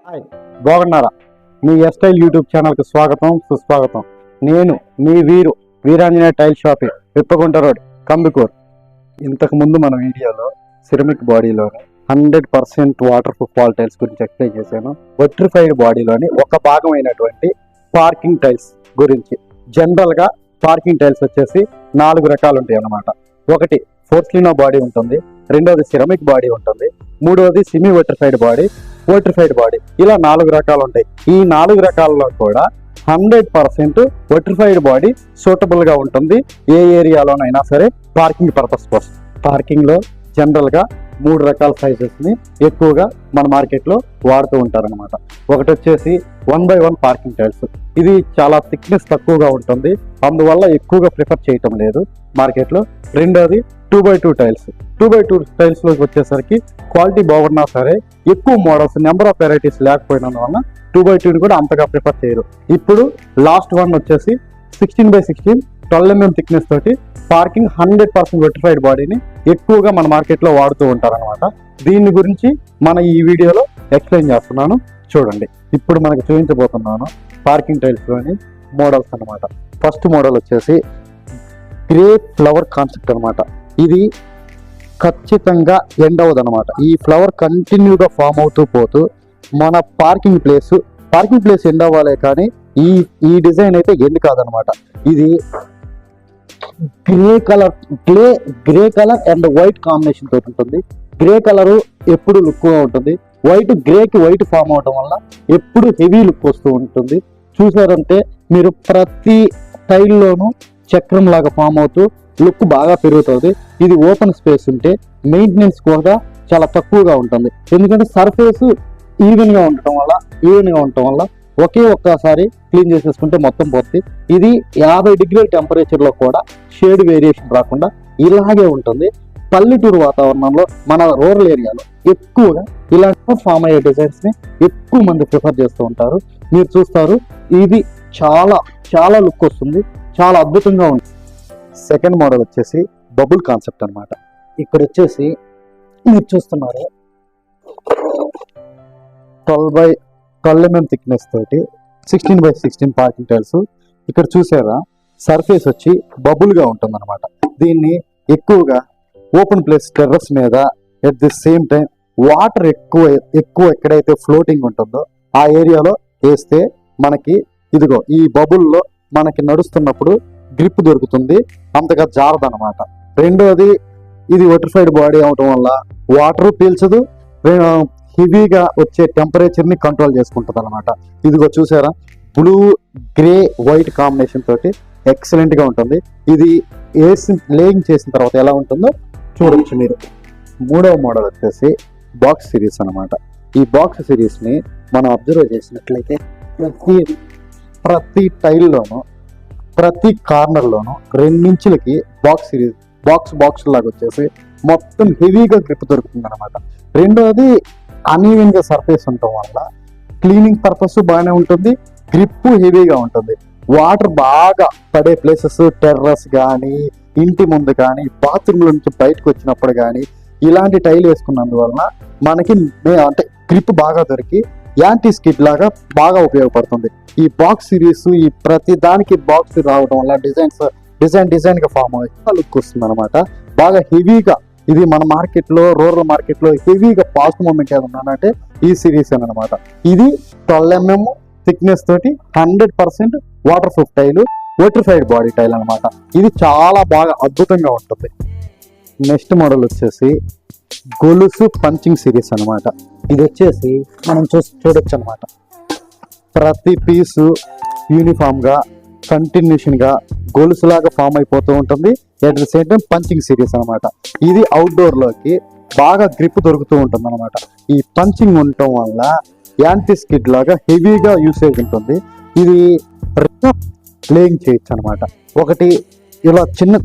Hi, బాగున్నారా? మీ ఎస్టైల్ YouTube ఛానల్కి స్వాగతం, సుస్వాగతం. నేను మీ Veeranjaneya tile shopping, Vippagunta road, Kandukur. ఇంతకుముందు మన వీడియోలో సిరమిక్ బాడీలోని 100% వాటర్ ప్రూఫ్ వాల్ టైల్స్ గురించి ఎక్స్ప్లెయిన్ చేశాను. విట్రిఫైడ్ బాడీలోని ఒక భాగమైనటువంటి పార్కింగ్ టైల్స్ గురించి. జనరల్గా పార్కింగ్ టైల్స్ వచ్చేసి 4 రకాలు ఉంటాయి అన్నమాట. ఒకటి పోర్సిలినో బాడీ ఉంటుంది, రెండోది సిరమిక్ బాడీ ఉంటుంది, మూడోది సెమీ విట్రిఫైడ్ బాడీ, ఇలా 4 రకాలు ఉంటాయి. ఈ 4 రకాలలో కూడా 100% విట్రిఫైడ్ బాడీ సూటబుల్ గా ఉంటుంది ఏ ఏరియాలోనైనా సరే పార్కింగ్ పర్పస్ కోసం. పార్కింగ్ లో జనరల్ గా 3 రకాల సైజెస్ ని ఎక్కువగా మన మార్కెట్ లో వాడుతూ ఉంటారనమాట. ఒకటి వచ్చేసి 1x1 పార్కింగ్ టైల్స్. ఇది చాలా థిక్నెస్ తక్కువగా ఉంటుంది, అందువల్ల ఎక్కువగా ప్రిఫర్ చేయటం లేదు మార్కెట్ లో. రెండోది 2x2 టైల్స్. 2x2 టైల్స్ లోకి వచ్చేసరికి క్వాలిటీ బాగున్నా సరే ఎక్కువ మోడల్స్, నెంబర్ ఆఫ్ వెరైటీస్ లేకపోయినందువల్ల 2x2 కూడా అంతగా ప్రిఫర్ చేయరు. ఇప్పుడు లాస్ట్ వన్ వచ్చేసి 16x16 12mm థిక్నెస్ తోటి పార్కింగ్ 100% విట్రిఫైడ్ బాడీని ఎక్కువగా మన మార్కెట్ లో వాడుతూ ఉంటారనమాట. దీని గురించి మన ఈ వీడియోలో ఎక్స్ప్లెయిన్ చేస్తున్నాను, చూడండి. ఇప్పుడు మనకు చూపించబోతున్నాను పార్కింగ్ టైల్స్ లోని మోడల్స్ అనమాట. ఫస్ట్ మోడల్ వచ్చేసి గ్రే ఫ్లవర్ కాన్సెప్ట్ అనమాట. ఇది ఖచ్చితంగా ఎండ్ అవ్వదు అనమాట. ఈ ఫ్లవర్ కంటిన్యూగా ఫామ్ అవుతూ పోతూ మన పార్కింగ్ ప్లేస్ ఎండ్ అవ్వాలే కానీ ఈ డిజైన్ అయితే ఎండ్ కాదనమాట. ఇది grey colour and white combination తోటి ఉంటుంది. గ్రే కలర్ ఎప్పుడు లుక్ ఉంటుంది, గ్రేకి వైట్ ఫామ్ అవడం వల్ల ఎప్పుడు హెవీ లుక్ వస్తూ ఉంటుంది. చూసారంటే మీరు ప్రతి టైల్లోనూ చక్రం లాగా ఫామ్ అవుతూ లుక్ బాగా పెరుగుతుంది. ఇది ఓపెన్ స్పేస్ ఉంటే మెయింటెనెన్స్ కూడా చాలా తక్కువగా ఉంటుంది, ఎందుకంటే సర్ఫేస్ ఈవెన్ గా ఉండటం వల్ల ఒక్కసారి క్లీన్ చేసేసుకుంటే మొత్తం పోతుంది. ఇది 50 డిగ్రీల టెంపరేచర్ లో కూడా షేడ్ వేరియేషన్ రాకుండా ఇలాగే ఉంటుంది. పల్లెటూరు వాతావరణంలో మన రూరల్ ఏరియాలో ఎక్కువగా ఇలాంటి ఫామ్ అయ్యే డిజైన్స్ ని ఎక్కువ మంది ప్రిఫర్ చేస్తూ ఉంటారు. మీరు చూస్తారు, ఇది చాలా లుక్ వస్తుంది, చాలా అద్భుతంగా ఉంటుంది. సెకండ్ మోడల్ వచ్చేసి బబుల్ కాన్సెప్ట్ అనమాట. ఇక్కడ వచ్చేసి మీరు చూస్తున్నారు 12mm థిక్నెస్ తోటి 16x16 పార్కింగ్ టైల్స్. ఇక్కడ చూసారా, సర్ఫేస్ వచ్చి బబుల్ గా ఉంటుంది అనమాట. దీన్ని ఎక్కువగా ఓపెన్ ప్లేస్ టెర్రస్ మీద, at the same time water ఎక్కువ ఎక్కడైతే ఫ్లోటింగ్ ఉంటుందో ఆ ఏరియాలో వేస్తే మనకి ఇదిగో ఈ బబుల్లో మనకి నడుస్తున్నప్పుడు గ్రిప్ దొరుకుతుంది, అంతగా జారదనమాట. రెండోది, ఇది విట్రిఫైడ్ బాడీ అవడం వల్ల వాటర్ పీల్చదు, హెవీగా వచ్చే టెంపరేచర్ ని కంట్రోల్ చేసుకుంటుంది అనమాట. ఇదిగో చూసారా, బ్లూ గ్రే వైట్ కాంబినేషన్ తోటి ఎక్సలెంట్ గా ఉంటుంది. ఇది లేయింగ్ చేసిన తర్వాత ఎలా ఉంటుందో చూడొచ్చు మీరు. మూడవ మోడల్ వచ్చేసి బాక్స్ సిరీస్ అనమాట. ఈ బాక్స్ సిరీస్ ని మనం అబ్జర్వ్ చేసినట్లయితే ప్రతి టైల్లోనూ ప్రతి కార్నర్లోనూ 2 ఇంచులకి బాక్స్ లాగా వచ్చేసి మొత్తం హెవీగా గ్రిప్ దొరుకుతుంది అనమాట. రెండోది, అన్ఈవెన్ గా సర్ఫేస్ ఉండటం వల్ల క్లీనింగ్ పర్పస్ బాగానే ఉంటుంది, గ్రిప్ హెవీగా ఉంటుంది. వాటర్ బాగా పడే ప్లేసెస్, టెర్రస్ కానీ, ఇంటి ముందు కానీ, బాత్రూమ్ నుంచి బయటకు వచ్చినప్పుడు కానీ ఇలాంటి టైల్ వేసుకున్నందువలన మనకి అంటే గ్రిప్ బాగా దొరికి యాంటీ స్కిడ్ లాగా బాగా ఉపయోగపడుతుంది. ఈ బాక్స్ సిరీస్ ఈ ప్రతి దానికి బాక్స్ రావడం వల్ల డిజైన్ గా ఫామ్ అయ్యి లుక్ వస్తుంది అనమాట. బాగా హెవీగా ఇది మన మార్కెట్ లో, రూరల్ మార్కెట్ లో హెవీగా పాస్ట్ మూమెంట్ ఏదన్నానంటే ఈ సిరీస్ అనమాట. ఇది 12mm థిక్నెస్ తోటి 100% waterproof tile, vitrified body tile అనమాట. ఇది చాలా బాగా అద్భుతంగా ఉంటుంది. నెక్స్ట్ మోడల్ వచ్చేసి గొలుసు పంచింగ్ సిరీస్ అనమాట. ఇది వచ్చేసి మనం చూడొచ్చు అనమాట. ప్రతి పీసు యూనిఫామ్ గా కంటిన్యూషన్ గా గొలుసులాగా ఫామ్ అయిపోతూ ఉంటుంది. At the same time punching series అనమాట. ఇది అవుట్డోర్ లోకి బాగా గ్రిప్ దొరుకుతూ ఉంటుంది అనమాట. ఈ పంచింగ్ ఉండటం వల్ల యాంటీ స్కిడ్ లాగా హెవీగా యూసేజ్ ఉంటుంది. ఇది ప్లేయింగ్ చేయొచ్చు అనమాట. ఒకటి ఇలా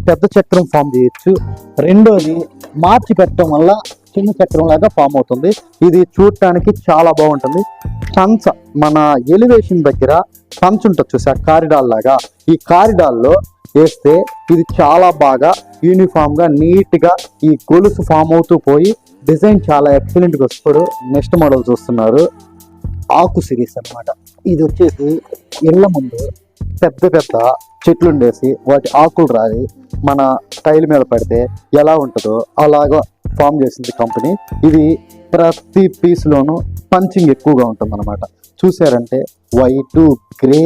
పెద్ద చక్రం ఫామ్ చేయొచ్చు. రెండోది, మార్చి పెట్టడం వల్ల చిన్న చక్రం లాగా ఫామ్ అవుతుంది. ఇది చూడటానికి చాలా బాగుంటుంది. మన ఎలివేషన్ దగ్గర పంచ్ ఉంటుంది చూసా, కారిడార్ లాగా. ఈ కారిడార్ లో వేస్తే ఇది చాలా బాగా యూనిఫామ్ గా నీట్ గా ఈ గొలుసు ఫామ్ అవుతూ పోయి డిజైన్ చాలా ఎక్సలెంట్ గా వస్తుంది. నెక్స్ట్ మోడల్ చూస్తున్నారు, ఆకు సిరీస్ అన్నమాట. ఇది వచ్చేసి ఇళ్ళ ముందు పెద్ద పెద్ద చెట్లు ఉండేసి వాటి ఆకులు రాలి మన టైల్ మీద పడితే ఎలా ఉంటుందో అలాగా ఫామ్ చేసింది కంపెనీ. ఇది ప్రతి పీస్లోనూ పంచింగ్ ఎక్కువగా ఉంటుంది అనమాట. చూసారంటే వైట్, గ్రే,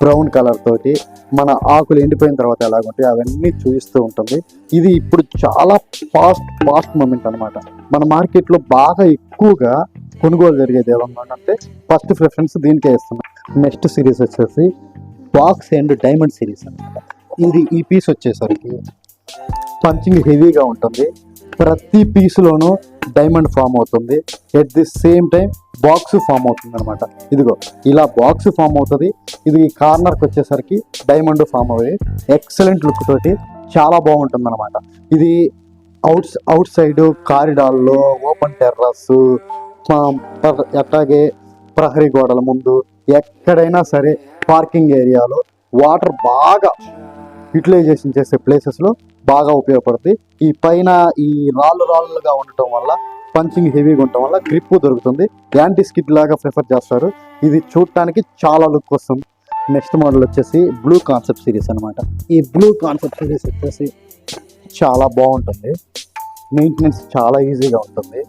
బ్రౌన్ కలర్ తోటి మన ఆకులు ఎండిపోయిన తర్వాత ఎలాగుంటాయి అవన్నీ చూపిస్తూ ఉంటుంది. ఇది ఇప్పుడు చాలా ఫాస్ట్ మూమెంట్ అనమాట. మన మార్కెట్లో బాగా ఎక్కువగా కొనుగోలు జరిగేది ఏమన్నా అంటే ఫస్ట్ ప్రిఫరెన్స్ దీనికే ఇస్తున్నాం. నెక్స్ట్ సిరీస్ వచ్చేసి బాక్స్ అండ్ డైమండ్ సిరీస్ అనమాట. ఈ పీస్ వచ్చేసరికి పంచింగ్ హెవీగా ఉంటుంది. ప్రతి పీస్లోనూ డైమండ్ ఫామ్ అవుతుంది. At the same time box form అవుతుంది అనమాట. ఇదిగో ఇలా బాక్స్ ఫామ్ అవుతుంది. ఇది కార్నర్కి వచ్చేసరికి డైమండ్ ఫామ్ అయ్యి ఎక్సలెంట్ లుక్ తోటి చాలా బాగుంటుంది అనమాట. ఇది అవుట్ సైడ్ కారిడార్లో, ఓపెన్ టెర్రస్, అట్లాగే ప్రహరీ గోడల ముందు ఎక్కడైనా సరే పార్కింగ్ ఏరియాలో వాటర్ బాగా యూటిలైజేషన్ చేసే ప్లేసెస్లో బాగా ఉపయోగపడుతుంది. ఈ పైన ఈ రాళ్ళుగా ఉండటం వల్ల పంచింగ్ హెవీగా ఉండటం వల్ల గ్రిప్ దొరుకుతుంది. యాంటీ స్కిడ్ లాగా ప్రిఫర్ చేస్తారు. ఇది చూడటానికి చాలా లుక్ వస్తుంది. నెక్స్ట్ మోడల్ వచ్చేసి బ్లూ కాన్సెప్ట్ సిరీస్ అనమాట. ఈ బ్లూ కాన్సెప్ట్ సిరీస్ వచ్చేసి చాలా బాగుంటుంది. మెయింటెనెన్స్ చాలా ఈజీగా ఉంటుంది.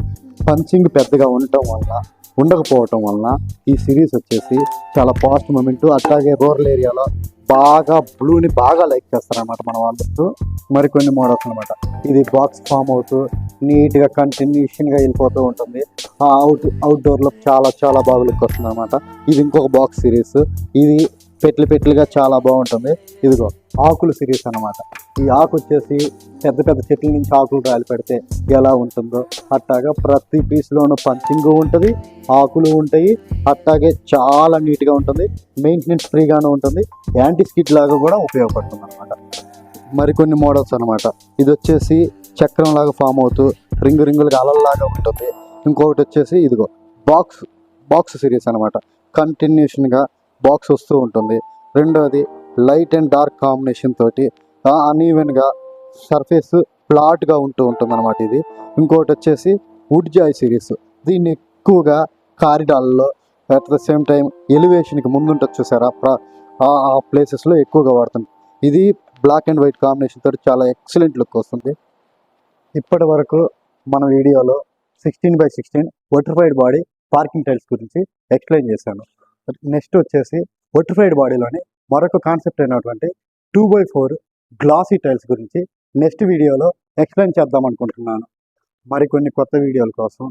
పంచింగ్ పెద్దగా ఉండకపోవటం వలన ఈ సిరీస్ వచ్చేసి చాలా ఫాస్ట్ మూమెంట్. అట్లాగే రూరల్ ఏరియాలో బాగా బ్లూని బాగా లైక్ చేస్తారన్నమాట మన వాళ్ళు. మరికొన్ని మోడల్స్ అనమాట. ఇది బాక్స్ ఫామ్ అవుతూ నీట్గా కంటిన్యూషన్గా వెళ్ళిపోతూ ఉంటుంది. అవుట్డోర్లో చాలా బాగా లుక్ వస్తుంది అనమాట. ఇది ఇంకొక బాక్స్ సిరీస్. ఇది పెట్లుగా చాలా బాగుంటుంది. ఇదిగో ఆకులు సిరీస్ అనమాట. ఈ ఆకు వచ్చేసి పెద్ద చెట్ల నుంచి ఆకులు రాలి పెడితే ఎలా ఉంటుందో అట్లాగా ప్రతి పీస్లోనూ పంచింగ్ ఉంటుంది, ఆకులు ఉంటాయి. అట్లాగే చాలా నీట్గా ఉంటుంది. మెయింటెనెన్స్ ఫ్రీగానే ఉంటుంది. యాంటీ స్కిడ్ లాగా కూడా ఉపయోగపడుతుంది అనమాట. మరికొన్ని మోడల్స్ అనమాట. ఇది వచ్చేసి చక్రం లాగా ఫామ్ అవుతూ రింగులుగా అలల్లాగా ఉంటుంది. ఇంకొకటి వచ్చేసి ఇదిగో బాక్స్ సిరీస్ అనమాట. కంటిన్యూషన్గా బాక్స్ వస్తూ ఉంటుంది. రెండోది లైట్ అండ్ డార్క్ కాంబినేషన్ తోటి అన్ఈవెన్గా సర్ఫేస్ ఫ్లాట్గా ఉంటుంది అనమాట. ఇది ఇంకొకటి వచ్చేసి వుడ్ జాయ్ సిరీస్. దీన్ని ఎక్కువగా కారిడార్లో అట్ ద సేమ్ టైం ఎలివేషన్కి ముందుంటుంది చూసారా, ఆ ప్లేసెస్లో ఎక్కువగా వాడుతుంది. ఇది బ్లాక్ అండ్ వైట్ కాంబినేషన్ తోటి చాలా ఎక్సలెంట్ లుక్ వస్తుంది. ఇప్పటి వరకు మన వీడియోలో 16x16 vitrified body parking tiles గురించి ఎక్స్ప్లెయిన్ చేశాను. నెక్స్ట్ వచ్చేసి వర్టిఫైడ్ బాడీలోని మరొక కాన్సెప్ట్ అయినటువంటి 2x4 గ్లాసీ టైల్స్ గురించి నెక్స్ట్ వీడియోలో ఎక్స్ప్లెయిన్ చేద్దాం అనుకుంటున్నాను. మరికొన్ని కొత్త వీడియోల కోసం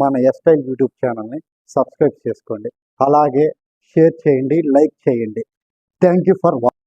మన ఎస్టైల్ యూట్యూబ్ ఛానల్ని సబ్స్క్రైబ్ చేసుకోండి. అలాగే షేర్ చేయండి, లైక్ చేయండి. Thank you for watching.